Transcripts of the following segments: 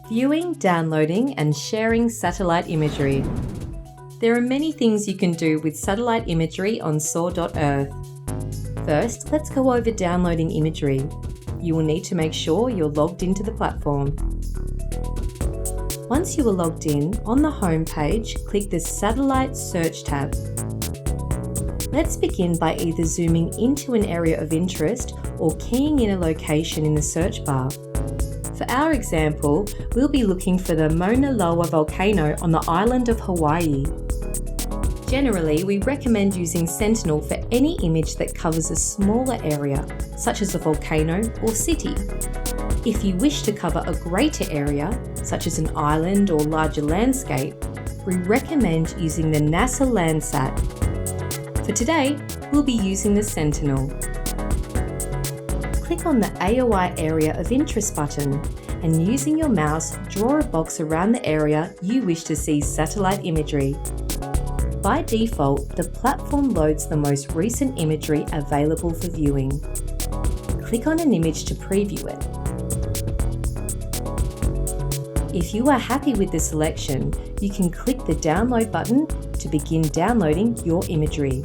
Viewing, downloading, and sharing satellite imagery. There are many things you can do with satellite imagery on Soar.Earth. First, let's go over downloading imagery. You will need to make sure you're logged into the platform. Once you are logged in, on the home page, click the Satellite Search tab. Let's begin by either zooming into an area of interest or keying in a location in the search bar. For our example, we'll be looking for the Mauna Loa volcano on the island of Hawaii. Generally, we recommend using Sentinel for any image that covers a smaller area, such as a volcano or city. If you wish to cover a greater area, such as an island or larger landscape, we recommend using the NASA Landsat. For today, we'll be using the Sentinel. Click on the AOI Area of Interest button and using your mouse, draw a box around the area you wish to see satellite imagery. By default, the platform loads the most recent imagery available for viewing. Click on an image to preview it. If you are happy with the selection, you can click the Download button to begin downloading your imagery.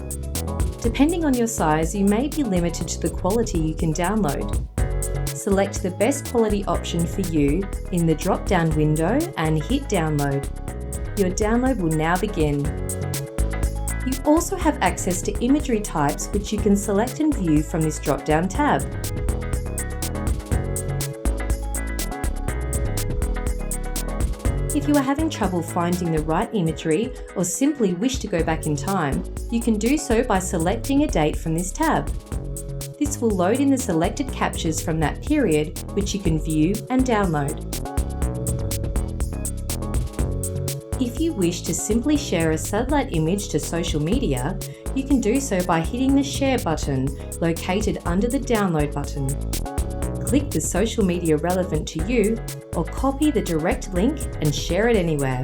Depending on your size, you may be limited to the quality you can download. Select the best quality option for you in the drop-down window and hit Download. Your download will now begin. You also have access to Imagery Types, which you can select and view from this drop-down tab. If you are having trouble finding the right imagery or simply wish to go back in time, you can do so by selecting a date from this tab. This will load in the selected captures from that period, which you can view and download. If you wish to simply share a satellite image to social media, you can do so by hitting the Share button located under the Download button. Click the social media relevant to you or copy the direct link and share it anywhere.